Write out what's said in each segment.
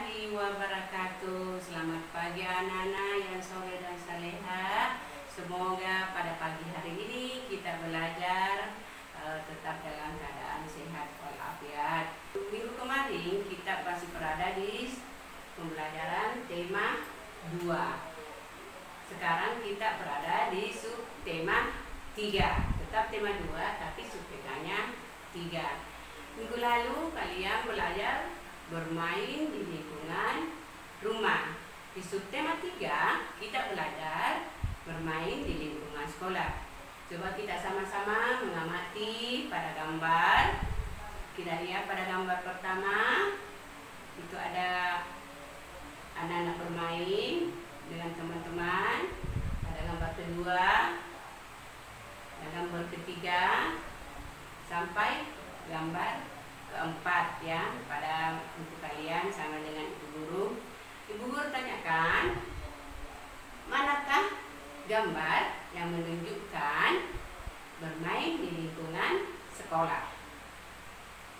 warahmatullahi wabarakatuh. Selamat pagi anak-anak yang soleh dan saleha. Semoga pada pagi hari ini kita belajar tetap dalam keadaan sehat walafiat. Minggu kemarin kita masih berada di pembelajaran tema 2. Sekarang kita berada di subtema 3. Tetap tema 2 tapi subtemanya 3. Minggu lalu kalian belajar bermain di lingkungan rumah. Di subtema 3 kita belajar bermain di lingkungan sekolah. Coba kita sama-sama mengamati pada gambar. Kita lihat pada gambar pertama, itu ada anak-anak bermain dengan teman-teman. Pada gambar kedua, dan gambar ketiga, sampai gambar keempat ya. Pada untuk kalian sama dengan ibu guru. Ibu guru tanyakan, manakah gambar yang menunjukkan bermain di lingkungan sekolah?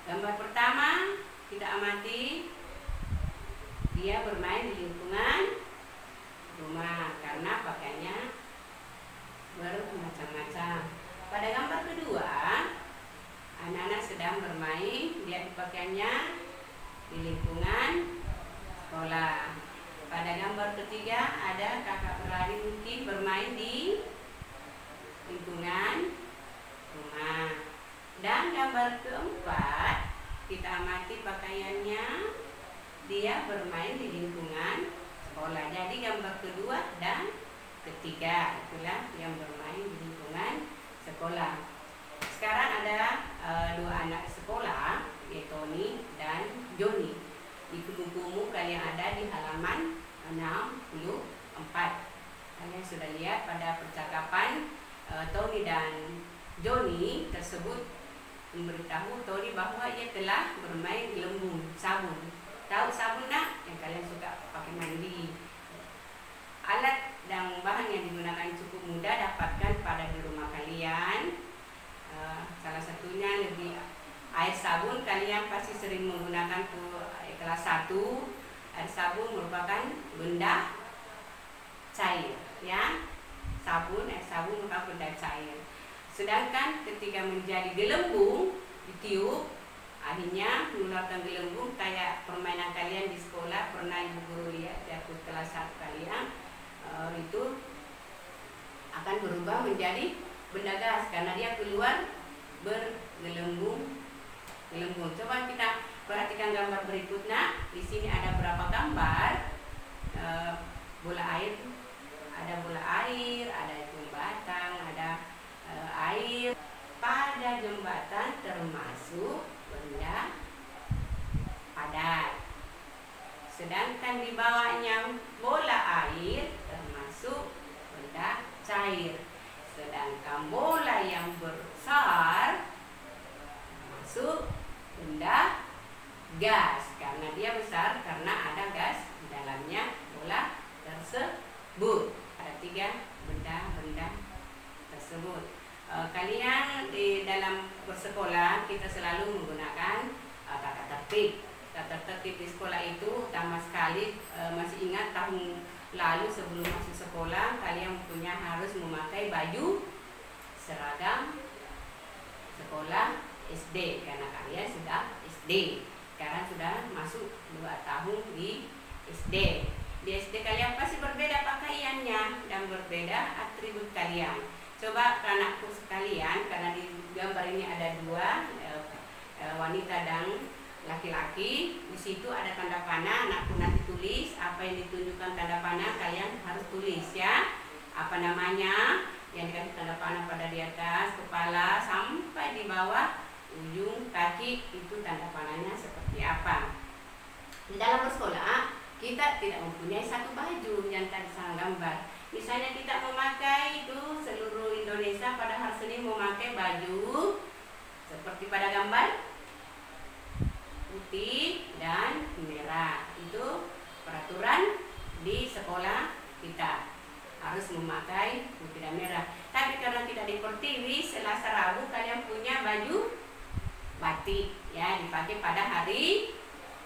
Gambar pertama kita amati, dia bermain di lingkungan rumah karena pakaiannya bermacam-macam. Pada gambar kedua, anak-anak sedang bermain, dia pakaiannya di lingkungan sekolah. Pada gambar ketiga ada kakak beradik mungkin bermain di lingkungan rumah. Dan gambar keempat kita amati pakaiannya, dia bermain di lingkungan sekolah. Jadi gambar kedua dan ketiga itulah yang bermain di lingkungan sekolah. Sekarang ada dua anak sekolah, yaitu Tony dan Joni. Di buku-buku kalian ada di halaman 64. Kalian sudah lihat pada percakapan Tony dan Joni tersebut memberitahu Tony bahwa ia telah bermain gelembung sabun. Tahu sabun nak? Yang kalian suka pakai mandi. Alat dan bahan yang digunakan cukup mudah dapatkan pada di rumah kalian. Salah satunya lebih air sabun. Kalian pasti sering menggunakan kelas 1. Air sabun merupakan benda cair ya. Air sabun merupakan benda cair. Sedangkan ketika menjadi gelembung ditiup, akhirnya mengeluarkan gelembung kayak permainan kalian di sekolah. Pernah ibu guru lihat di kelas 1 kalian itu akan berubah menjadi benda gas karena dia keluar bergelembung. Coba kita perhatikan gambar berikutnya. Di sini ada berapa gambar bola air. Ada bola air, ada jembatan, ada air. Pada jembatan termasuk benda padat. Sedangkan di bawahnya bola air termasuk benda cair. Sedangkan bola yang besar termasuk benda gas karena dia besar, karena ada gas di dalamnya bola tersebut. Ada 3 benda-benda tersebut. Kalian di dalam bersekolah kita selalu menggunakan tata tertib. Tata tertib di sekolah itu utama sekali. Masih ingat tahun lalu sebelum masuk sekolah kalian punya harus memakai baju seragam sekolah SD karena kalian sudah SD. Sekarang sudah masuk 2 tahun di SD. Di SD kalian pasti berbeda pakaiannya dan berbeda atribut kalian. Coba anakku sekalian, karena di gambar ini ada 2 wanita dan laki-laki. Di situ ada tanda panah. Anakku nanti tulis apa yang ditunjukkan tanda panah, kalian harus tulis ya. Apa namanya yang dikasih tanda panah pada di atas kepala sampai di bawah ujung kaki, itu tanda panahnya seperti apa. Di dalam bersekolah kita tidak mempunyai satu baju yang tadi saya gambar. Misalnya kita memakai itu seluruh Indonesia pada hari Senin memakai baju seperti pada gambar putih dan merah. Itu peraturan di sekolah kita, harus memakai putih dan merah. Tapi karena tidak di Pertiwi, Selasa Rabu kalian punya baju batik ya, dipakai pada hari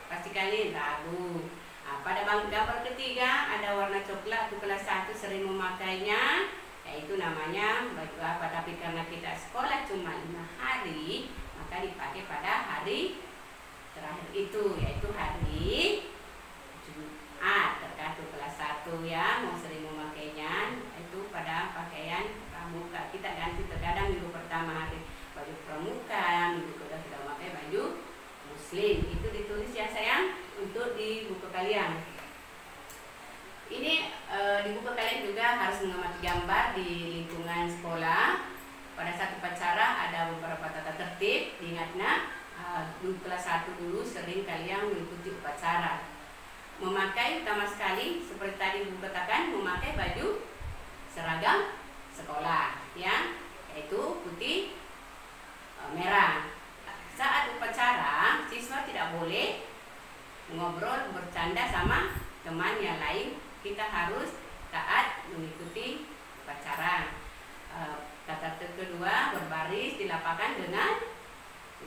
pasti kalian Rabu. Nah, pada gambar ketiga ada warna coklat untuk kelas 1 sering memakainya, yaitu namanya baju apa, tapi karena kita sekolah cuma 5 hari, maka dipakai pada hari terakhir itu, yaitu hari Jumat. Tergantung kelas 1 ya, mau sering memakainya itu pada pakaian pramuka. Kita ganti terkadang minggu pertama hari baju pramuka, minggu kedua kita memakai baju muslim. Itu ditulis ya sayang untuk di buku kalian. Ini di buku kalian juga harus mengamati gambar di lingkungan sekolah. Pada saat upacara ada beberapa tata tertib. Diingat nak, di kelas 1 dulu sering kalian mengikuti upacara. Memakai utama sekali seperti tadi Bu katakan, memakai baju seragam sekolah ya, yaitu putih merah. Saat upacara siswa tidak boleh ngobrol bercanda sama teman yang lain. Kita harus taat mengikuti upacara. Tata tertib kedua, berbaris di lapangan dengan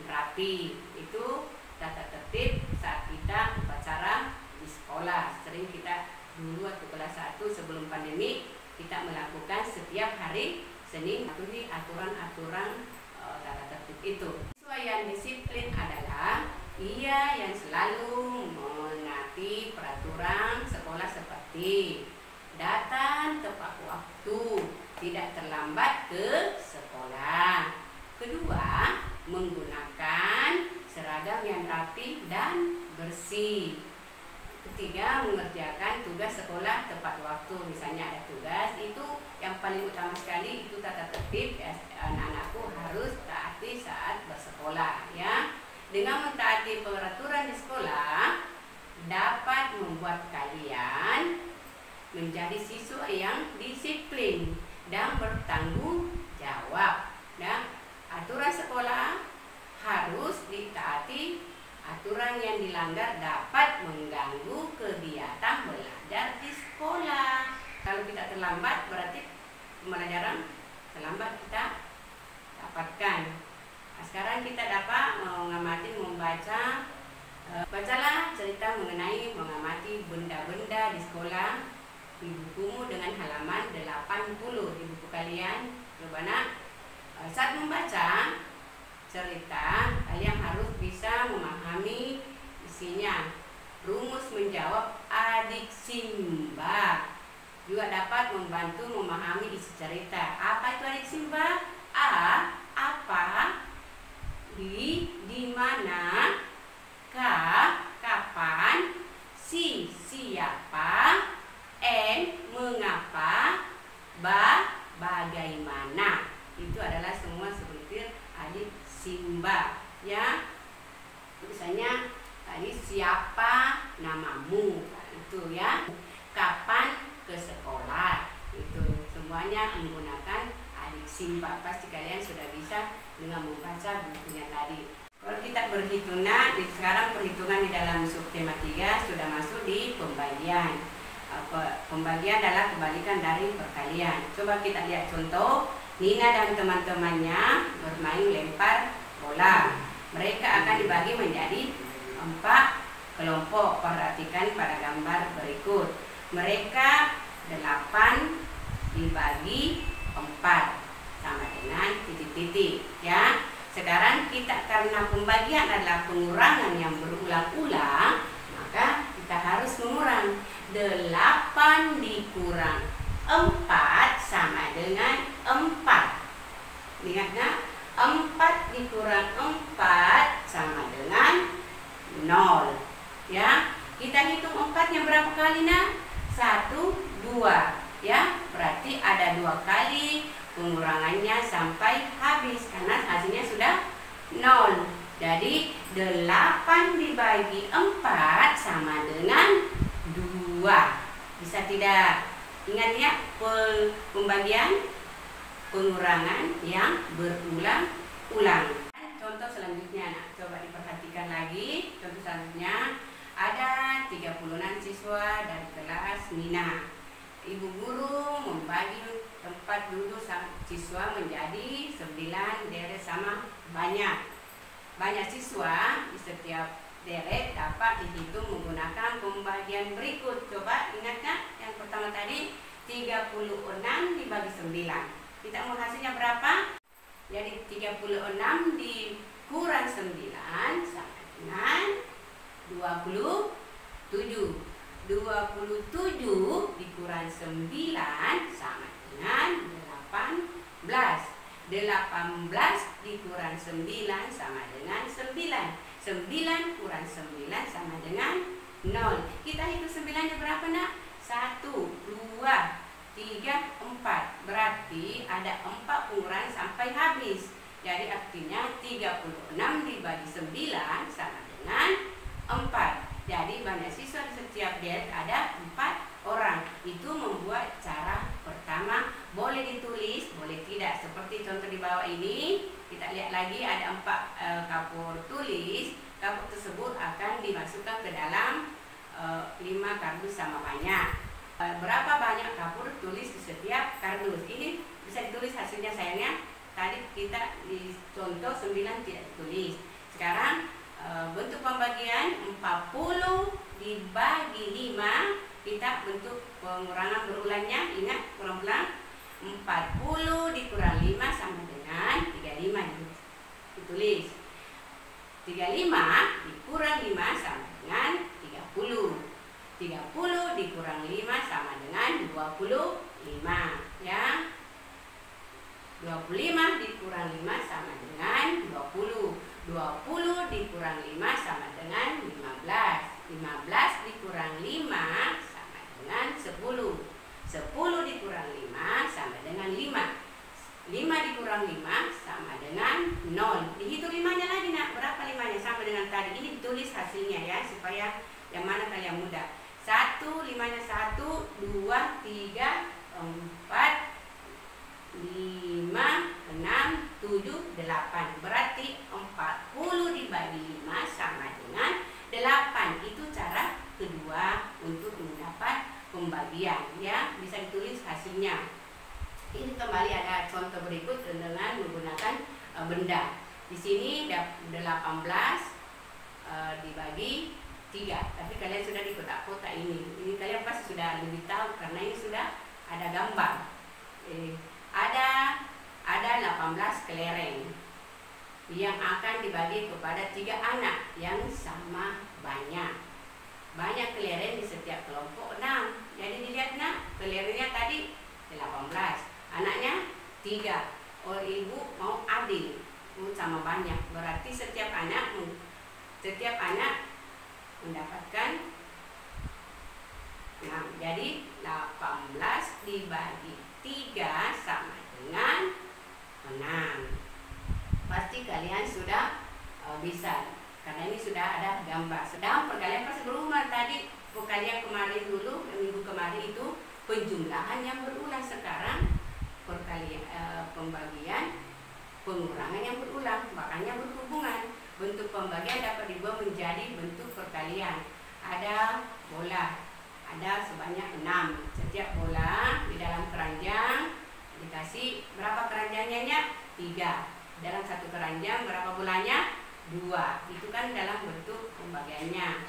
rapi. Itu tata tertib saat kita upacara di sekolah. Sering kita dulu waktu kelas 1 sebelum pandemi kita melakukan setiap hari Senin mematuhi aturan-aturan tata tertib itu. Siswa yang disiplin adalah ia yang selalu menaati peraturan sekolah seperti datang tepat waktu, tidak terlambat ke sekolah. Kedua, menggunakan seragam yang rapi dan bersih. Ketiga, mengerjakan tugas sekolah tepat waktu. Misalnya ada tugas, itu yang paling utama sekali itu tata tertib anak-anakku harus taati saat bersekolah ya. Dengan mentaati peraturan di sekolah dapat membuat kalian menjadi siswa yang disiplin dan bertanggung jawab. Dan aturan sekolah harus ditaati. Aturan yang dilanggar dapat mengganggu kegiatan belajar di sekolah. Kalau kita terlambat berarti pembelajaran terlambat kita dapatkan. Nah, sekarang kita dapat mengamati, membaca. Bacalah cerita mengenai mengamati benda-benda di sekolah di bukumu dengan halaman 80 di buku kalian. Coba nak, saat membaca cerita kalian harus bisa memahami isinya. Rumus menjawab adik Simba juga dapat membantu memahami isi cerita. Apa itu adik Simba? A, apa? Di mana? K, kapan? Si, siapa? N, mengapa? Ba, bagaimana? Itu adalah semua seperti adik Simba ya. Misalnya tadi siapa namamu, itu ya. Kapan ke sekolah, itu semuanya menggunakan adik Simba. Pasti kalian sudah bisa dengan membaca bukunya tadi. Kalau kita berhitung, sekarang perhitungan di dalam subtema 3 sudah masuk di pembagian. Pembagian adalah kebalikan dari perkalian. Coba kita lihat contoh. Nina dan teman-temannya bermain lempar bola. Mereka akan dibagi menjadi 4 kelompok. Perhatikan pada gambar berikut. Mereka 8 dibagi 4 sama dengan titik-titik ya. Sekarang kita karena pembagian adalah pengurangan yang berulang-ulang, maka kita harus mengurang. 8 dikurang 4 sama dengan 4. Ingat gak? 4 dikurang 4 sama dengan 0 ya. Kita hitung 4 yang berapa kali nak? 1, 2 ya. Berarti ada 2 kali pengurangannya sampai habis karena hasilnya sudah 0. Jadi 8 dibagi 4 sama dengan 2. Bisa tidak? Ingat ya, pembagian pengurangan yang berulang-ulang. Contoh selanjutnya, nah, coba diperhatikan lagi. Contoh selanjutnya, ada 36 siswa dari kelas Nina. Ibu guru membagi tempat duduk siswa menjadi 9 deret sama banyak siswa di setiap deret dapat dihitung menggunakan pembagian berikut. Coba ingatkan yang pertama tadi 36 dibagi 9. Kita mau hasilnya berapa? Jadi 36 dikurang 9 sama dengan 27. 27 dikurang 9 sama dengan 18. 18 dikurang 9 sama dengan 9. 9 kurang 9 sama dengan 0. Kita hitung 9-nya berapa, nak? 1, 2, 3, 4. Berarti ada 4 pengurangan sampai habis. Jadi artinya 36 dibagi 9 sama dengan 4. Jadi banyak siswa di setiap deret ada 4 orang. Itu membuat cara pertama. Boleh ditulis, boleh tidak. Seperti contoh di bawah ini, kita lihat lagi ada 4 kapur tulis. Kapur tersebut akan dimasukkan ke dalam 5 kardus sama banyak. Berapa banyak kapur tulis di setiap kardus? Ini bisa ditulis hasilnya sayangnya. Tadi kita di contoh 9 tidak ditulis. Sekarang bentuk pembagian 40 dibagi 5. Kita bentuk pengurangan berulangnya. Ingat ulang-ulang. 40 dikurang 5 sama dengan 35. Ditulis 35 dikurang 5 sama dengan 30. 30 dikurang 5 sama dengan 25, ya. 25 dikurang 5 sama dengan 20. 20 dikurang 5 sama dengan 15. 15 dikurang 5 sama dengan 10. 10 dikurang 5 sama dengan 5. 5 dikurang 5 sama dengan 0. Dihitung 5-nya lagi, nak. Berapa 5-nya? Sama dengan tadi. Ini ditulis hasilnya, ya, supaya yang mana kalian mudah. 1, 5-nya 1, 2, 3, 4, 5, 6, 7, 8. Berarti 40 dibagi 5 sama dengan 8. Itu cara kedua untuk mendapat pembagian, ya. Bisa ditulis hasilnya. Ini kembali ada contoh berikut dengan menggunakan benda. Di sini 18 dibagi 3. Tapi kalian sudah di kotak-kotak ini. Ini kalian pasti sudah lebih tahu karena ini sudah ada gambar. Ada 18 kelereng yang akan dibagi kepada 3 anak yang sama banyak. Banyak kelereng di setiap kelompok 6. Jadi dilihat, nak, kelerengnya tadi 18. Anaknya 3. Oh, ibu mau adil, sama banyak. Berarti setiap anak mendapatkan 6. Jadi 18 dibagi 3 sama dengan 6. Pasti kalian sudah bisa, karena ini sudah ada gambar. Sedang perkalian pasti berulang. Tadi perkalian kemarin dulu, minggu kemarin itu penjumlahan yang berulang. Sekarang perkalian pembagian pengurangan yang berulang, makanya berhubungan. Bentuk pembagian dapat dibuat menjadi bentuk perkalian. Ada bola, ada sebanyak 6. Setiap bola di dalam keranjang dikasih berapa keranjangnya? 3. Dalam satu keranjang berapa bolanya? 2. Itu kan dalam bentuk pembagiannya.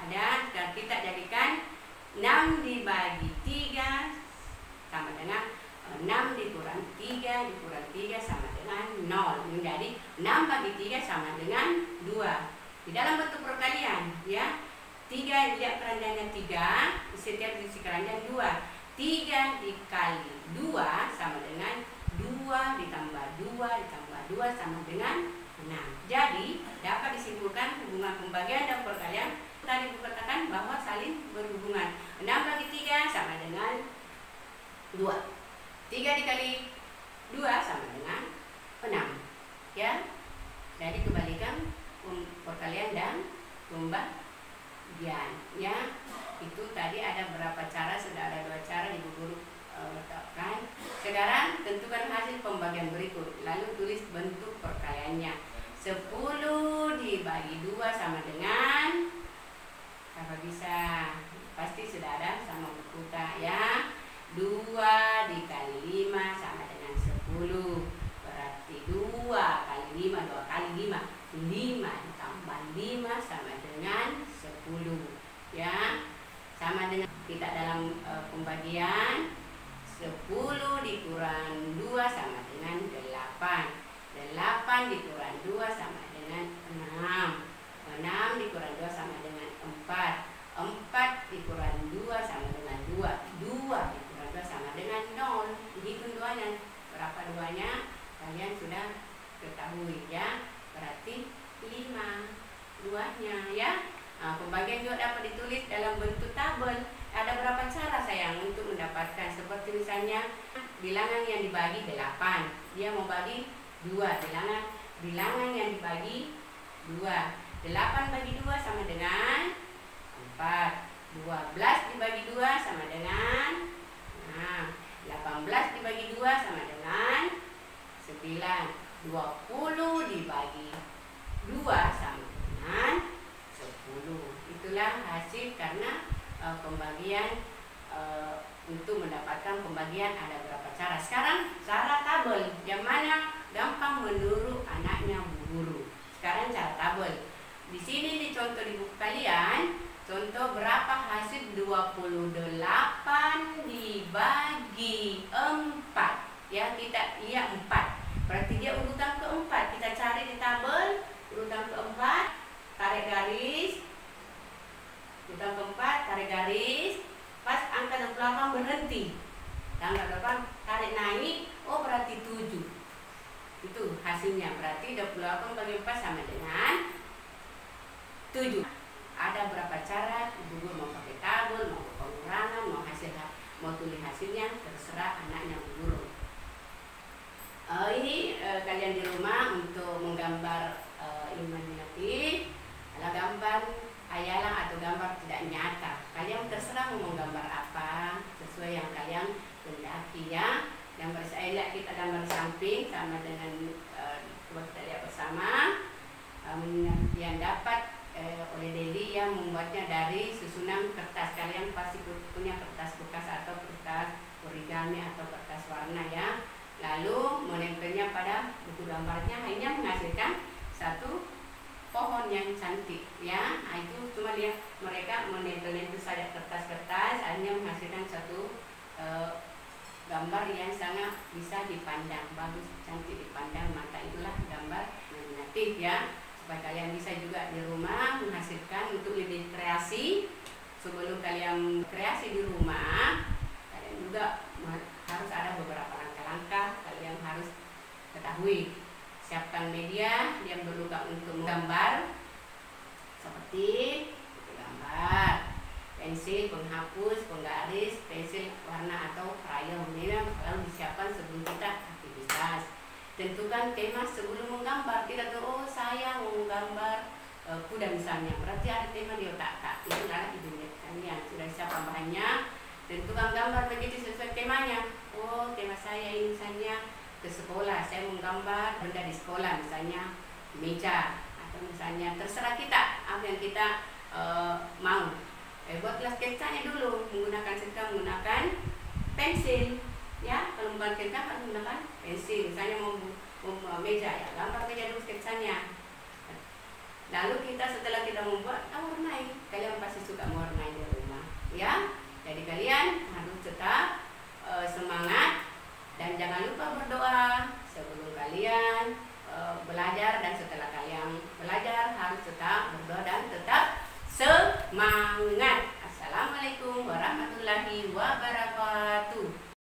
Ada, dan kita jadikan 6 dibagi 3 sama dengan 6 dikurang 3 dikurang 3 sama dengan 0. Menjadi 6 bagi 3 sama dengan 2. Di dalam bentuk perkalian, ya. 3 lihat keranjangnya 3, setiap isi keranjang 2. 3 dikali 2 sama dengan 2 ditambah 2 ditambah 2 sama dengan 6. Jadi dapat disimpulkan hubungan pembagian dan perkalian tadi dikatakan bahwa saling berhubungan. 6 bagi 3 sama dengan 2. 3 dikali 2 sama dengan 6, ya. Jadi kebalikan perkalian dan pembagian, ya. Itu tadi ada berapa cara, sudah ada 2 cara di guru letakkan. Sekarang tentukan hasil pembagian berikut, lalu tulis bentuk perkaliannya. 10 dibagi 2 sama dengan apa? Bisa pasti sudah ada sama buku, ya. 2 dikali 5 sama dengan 10. Berarti 2 kali 5, 2 kali 5. 5 ditambah 5 sama dengan dikurangi 2 sama dengan 4. 4 dikurangi 2 sama dengan 2. 2 dikurangi 2 sama dengan 0. Hitung duanya. Berapa duanya? Kalian sudah ketahui ya. Berarti 5 duanya ya. Nah, pembagian juga dapat ditulis dalam bentuk tabel. Ada berapa cara sayang untuk mendapatkan? Seperti misalnya bilangan yang dibagi 8. Dia mau bagi 2. Bilangan yang dibagi 2. 8 bagi 2 sama dengan 4. 12 dibagi 2 sama dengan 18 dibagi 2 sama dengan 9. 20 dibagi 2 sama dengan 10. Itulah hasil karena pembagian. Untuk mendapatkan pembagian ada berapa cara. Sekarang cara tabel yang mana gampang menurut anaknya Bu Guru. Sekarang cara tabel. Di sini di contoh di buku kalian, contoh berapa hasil 28 dibagi 4. Ya, kita lihat 4. Berarti dia urutan keempat. Kita cari di tabel urutan keempat, tarik garis. Urutan keempat, tarik garis. Pas angka 28 berhenti. Angka 28 tarik naik, oh berarti 7. Itu hasilnya. Berarti 28 bagi 4 sama dengan 7. Ada berapa cara? Ibu guru mau pakai tabel, mau pengurangan, mau tulis hasilnya, terserah anaknya Bu Guru. Ini kalian di rumah untuk menggambar imajinatif adalah gambar hayalan atau gambar tidak nyata. Kalian terserah mau menggambar apa sesuai yang kalian kehendaki ya. Gambar saya lihat kita gambar samping sama dengan kita lihat bersama. Yang dapat oleh Deli yang membuatnya dari susunan kertas. Kalian pasti punya kertas bekas atau kertas origami atau kertas warna ya. Lalu menempelnya pada buku gambarnya, hanya menghasilkan satu pohon yang cantik ya. Nah, itu cuma lihat mereka menempel itu saja kertas-kertas, hanya menghasilkan satu gambar yang sangat bisa dipandang, bagus, cantik dipandang mata. Itulah gambar imajinatif ya. Supaya kalian bisa juga di rumah menghasilkan untuk lebih kreasi. Sebelum kalian kreasi di rumah, kalian juga harus ada beberapa langkah-langkah kalian harus ketahui. Siapkan media yang berguna untuk menggambar seperti gambar, pensil, penghapus, penggaris, pensil warna atau krayon. Ini lalu disiapkan sebelum kita aktivitas. Tentukan tema sebelum menggambar. Tidak tahu, oh saya mau menggambar kuda misalnya, berarti ada tema di otak Kak. Itu adalah ide kalian. Sudah siapkan bahannya. Tentukan gambar begitu sesuai temanya. Oh, tema saya ini misalnya ke sekolah, saya menggambar benda di sekolah, misalnya meja, atau misalnya terserah kita apa yang kita mau. Buatlah sketsanya dulu menggunakan pensil ya. Kalau membuat sketsa harus menggunakan pensil. Misalnya mau meja ya, gambar meja dulu sketsanya. Lalu setelah kita membuat, warnai. Kalian pasti suka mewarnai di rumah ya. Jadi kalian harus tetap semangat dan jangan lupa berdoa sebelum kalian belajar, dan setelah kalian belajar harus tetap berdoa dan tetap semangat. Assalamualaikum warahmatullahi wabarakatuh.